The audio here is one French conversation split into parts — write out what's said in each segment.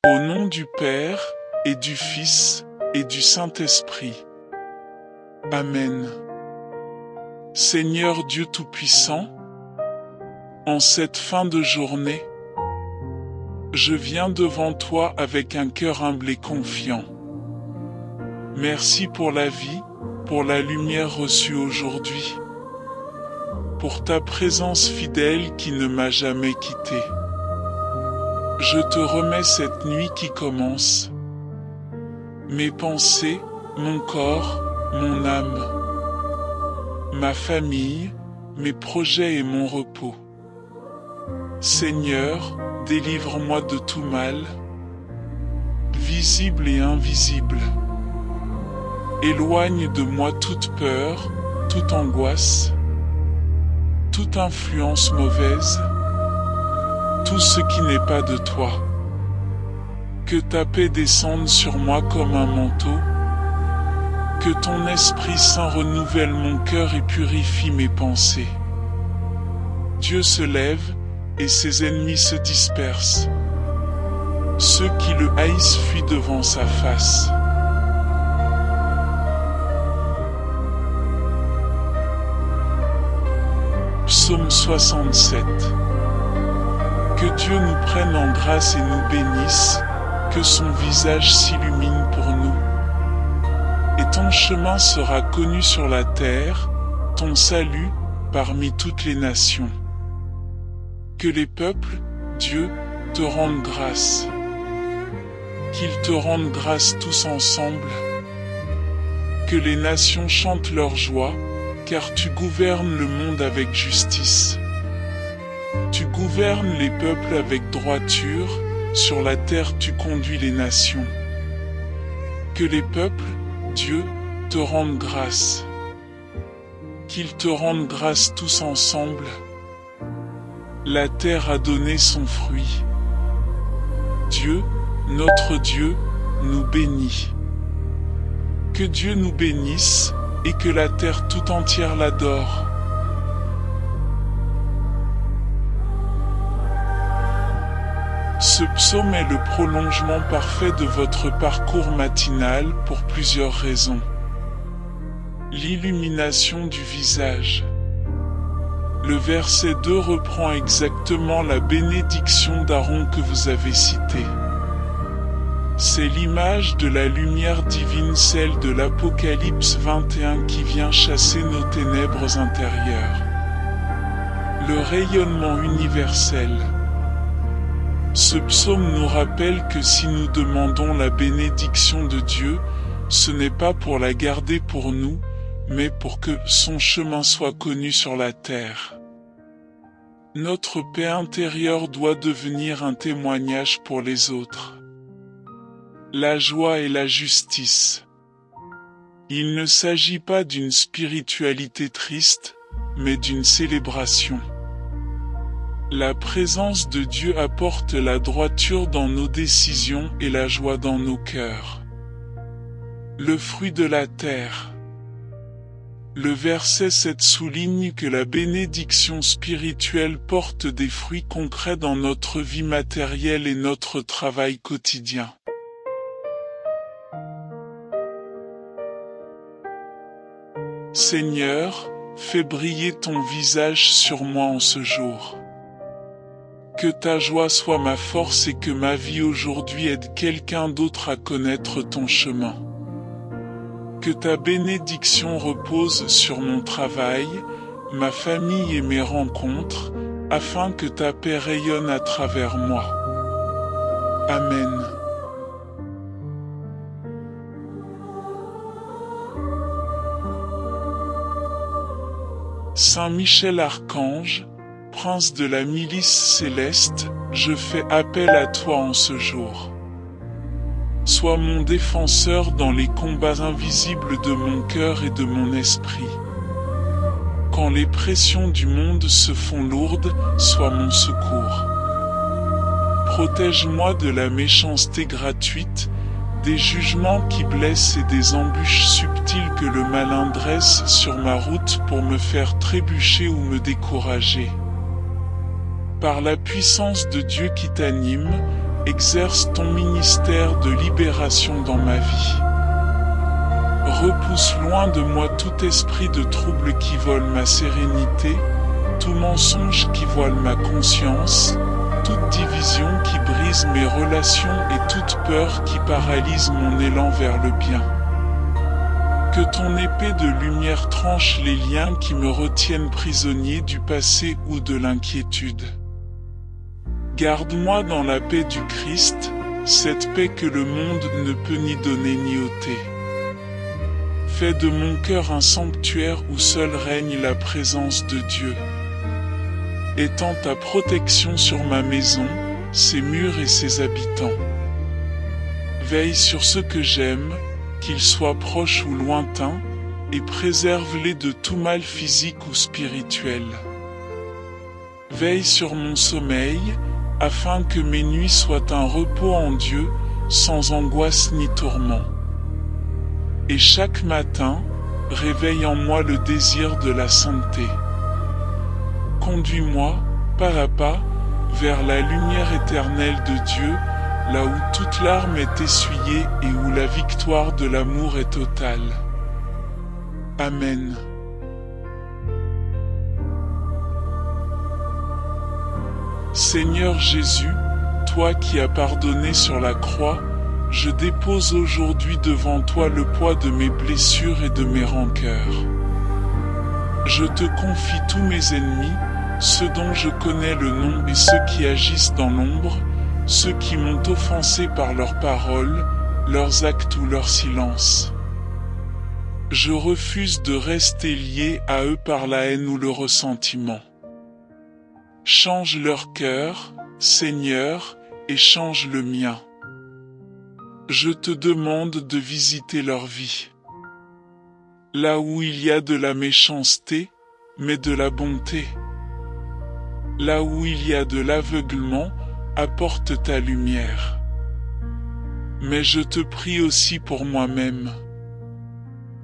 Au nom du Père, et du Fils, et du Saint-Esprit. Amen. Seigneur Dieu Tout-Puissant, en cette fin de journée, je viens devant toi avec un cœur humble et confiant. Merci pour la vie, pour la lumière reçue aujourd'hui, pour ta présence fidèle qui ne m'a jamais quitté. Je te remets cette nuit qui commence. Mes pensées, mon corps, mon âme, ma famille, mes projets et mon repos. Seigneur, délivre-moi de tout mal, visible et invisible. Éloigne de moi toute peur, toute angoisse, toute influence mauvaise, tout ce qui n'est pas de toi. Que ta paix descende sur moi comme un manteau, que ton Esprit Saint renouvelle mon cœur et purifie mes pensées. Dieu se lève et ses ennemis se dispersent. Ceux qui le haïssent fuient devant sa face. Psaume 67. Que Dieu nous prenne en grâce et nous bénisse, que son visage s'illumine pour nous. Et ton chemin sera connu sur la terre, ton salut parmi toutes les nations. Que les peuples, Dieu, te rendent grâce. Qu'ils te rendent grâce tous ensemble. Que les nations chantent leur joie, car tu gouvernes le monde avec justice. Tu gouvernes les peuples avec droiture, sur la terre tu conduis les nations. Que les peuples, Dieu, te rendent grâce. Qu'ils te rendent grâce tous ensemble. La terre a donné son fruit. Dieu, notre Dieu, nous bénit. Que Dieu nous bénisse, et que la terre tout entière l'adore. Ce psaume est le prolongement parfait de votre parcours matinal pour plusieurs raisons. L'illumination du visage. Le verset 2 reprend exactement la bénédiction d'Aaron que vous avez citée. C'est l'image de la lumière divine, celle de l'Apocalypse 21 qui vient chasser nos ténèbres intérieures. Le rayonnement universel. Ce psaume nous rappelle que si nous demandons la bénédiction de Dieu, ce n'est pas pour la garder pour nous, mais pour que son chemin soit connu sur la terre. Notre paix intérieure doit devenir un témoignage pour les autres. La joie et la justice. Il ne s'agit pas d'une spiritualité triste, mais d'une célébration. La présence de Dieu apporte la droiture dans nos décisions et la joie dans nos cœurs. Le fruit de la terre. Le verset 7 souligne que la bénédiction spirituelle porte des fruits concrets dans notre vie matérielle et notre travail quotidien. Seigneur, fais briller ton visage sur moi en ce jour. Que ta joie soit ma force et que ma vie aujourd'hui aide quelqu'un d'autre à connaître ton chemin. Que ta bénédiction repose sur mon travail, ma famille et mes rencontres, afin que ta paix rayonne à travers moi. Amen. Saint Michel Archange, Prince de la milice céleste, je fais appel à toi en ce jour. Sois mon défenseur dans les combats invisibles de mon cœur et de mon esprit. Quand les pressions du monde se font lourdes, sois mon secours. Protège-moi de la méchanceté gratuite, des jugements qui blessent et des embûches subtiles que le malin dresse sur ma route pour me faire trébucher ou me décourager. Par la puissance de Dieu qui t'anime, exerce ton ministère de libération dans ma vie. Repousse loin de moi tout esprit de trouble qui vole ma sérénité, tout mensonge qui voile ma conscience, toute division qui brise mes relations et toute peur qui paralyse mon élan vers le bien. Que ton épée de lumière tranche les liens qui me retiennent prisonnier du passé ou de l'inquiétude. Garde-moi dans la paix du Christ, cette paix que le monde ne peut ni donner ni ôter. Fais de mon cœur un sanctuaire où seul règne la présence de Dieu. Étends ta protection sur ma maison, ses murs et ses habitants. Veille sur ceux que j'aime, qu'ils soient proches ou lointains, et préserve-les de tout mal physique ou spirituel. Veille sur mon sommeil, afin que mes nuits soient un repos en Dieu, sans angoisse ni tourment. Et chaque matin, réveille en moi le désir de la sainteté. Conduis-moi, pas à pas, vers la lumière éternelle de Dieu, là où toute larme est essuyée et où la victoire de l'amour est totale. Amen. Seigneur Jésus, toi qui as pardonné sur la croix, je dépose aujourd'hui devant toi le poids de mes blessures et de mes rancœurs. Je te confie tous mes ennemis, ceux dont je connais le nom et ceux qui agissent dans l'ombre, ceux qui m'ont offensé par leurs paroles, leurs actes ou leur silence. Je refuse de rester lié à eux par la haine ou le ressentiment. Change leur cœur, Seigneur, et change le mien. Je te demande de visiter leur vie. Là où il y a de la méchanceté, mais de la bonté. Là où il y a de l'aveuglement, apporte ta lumière. Mais je te prie aussi pour moi-même.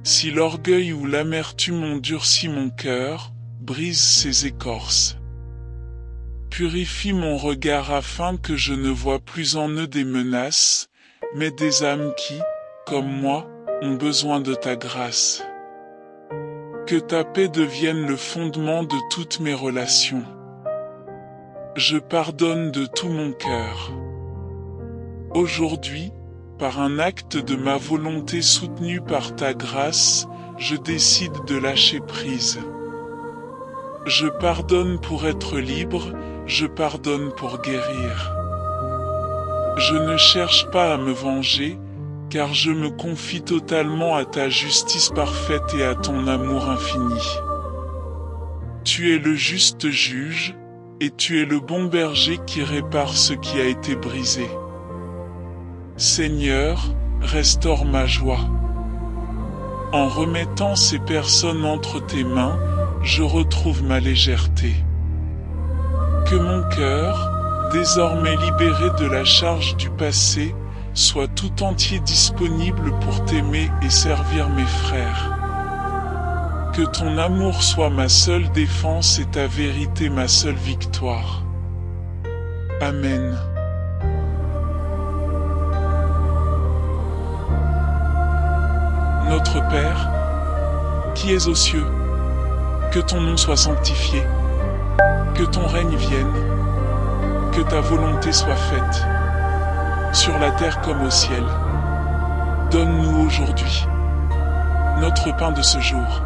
Si l'orgueil ou l'amertume ont durci mon cœur, brise ses écorces. Purifie mon regard afin que je ne voie plus en eux des menaces, mais des âmes qui, comme moi, ont besoin de ta grâce. Que ta paix devienne le fondement de toutes mes relations. Je pardonne de tout mon cœur. Aujourd'hui, par un acte de ma volonté soutenue par ta grâce, je décide de lâcher prise. Je pardonne pour être libre, je pardonne pour guérir. Je ne cherche pas à me venger, car je me confie totalement à ta justice parfaite et à ton amour infini. Tu es le juste juge, et tu es le bon berger qui répare ce qui a été brisé. Seigneur, restaure ma joie. En remettant ces personnes entre tes mains, je retrouve ma légèreté. Que mon cœur, désormais libéré de la charge du passé, soit tout entier disponible pour t'aimer et servir mes frères. Que ton amour soit ma seule défense et ta vérité ma seule victoire. Amen. Notre Père, qui es aux cieux, que ton nom soit sanctifié, que ton règne vienne, que ta volonté soit faite, sur la terre comme au ciel. Donne-nous aujourd'hui notre pain de ce jour.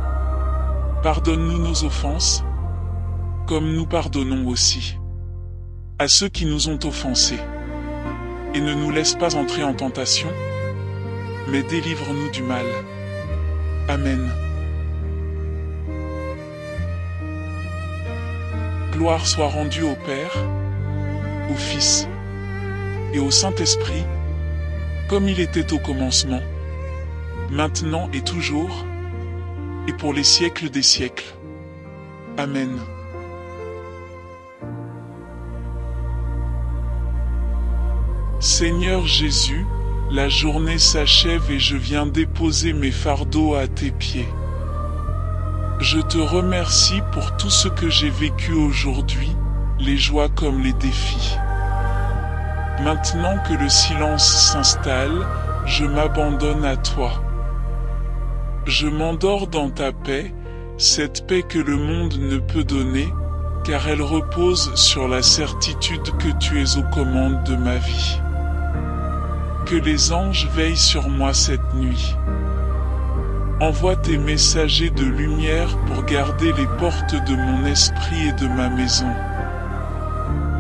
Pardonne-nous nos offenses, comme nous pardonnons aussi à ceux qui nous ont offensés. Et ne nous laisse pas entrer en tentation, mais délivre-nous du mal. Amen. Gloire soit rendue au Père, au Fils et au Saint-Esprit, comme il était au commencement, maintenant et toujours, et pour les siècles des siècles. Amen. Seigneur Jésus, la journée s'achève et je viens déposer mes fardeaux à tes pieds. Je te remercie pour tout ce que j'ai vécu aujourd'hui, les joies comme les défis. Maintenant que le silence s'installe, je m'abandonne à toi. Je m'endors dans ta paix, cette paix que le monde ne peut donner, car elle repose sur la certitude que tu es aux commandes de ma vie. Que les anges veillent sur moi cette nuit. Envoie tes messagers de lumière pour garder les portes de mon esprit et de ma maison.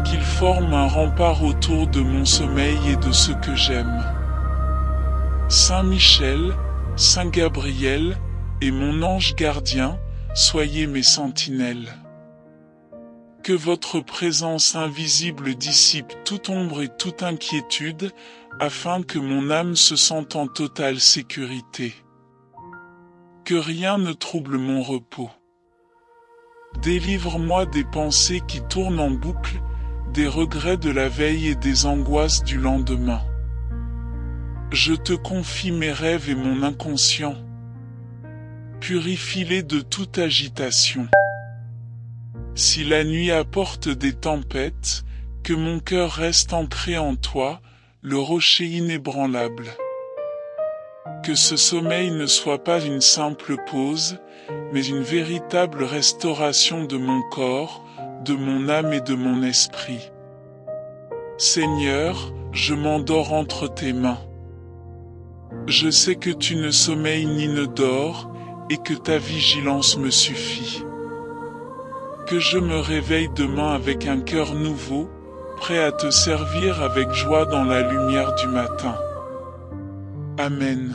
Qu'ils forment un rempart autour de mon sommeil et de ce que j'aime. Saint Michel, Saint Gabriel, et mon ange gardien, soyez mes sentinelles. Que votre présence invisible dissipe toute ombre et toute inquiétude, afin que mon âme se sente en totale sécurité. Que rien ne trouble mon repos. Délivre-moi des pensées qui tournent en boucle, des regrets de la veille et des angoisses du lendemain. Je te confie mes rêves et mon inconscient. Purifie-les de toute agitation. Si la nuit apporte des tempêtes, que mon cœur reste ancré en toi, le rocher inébranlable. Que ce sommeil ne soit pas une simple pause, mais une véritable restauration de mon corps, de mon âme et de mon esprit. Seigneur, je m'endors entre tes mains. Je sais que tu ne sommeilles ni ne dors, et que ta vigilance me suffit. Que je me réveille demain avec un cœur nouveau, prêt à te servir avec joie dans la lumière du matin. Amen.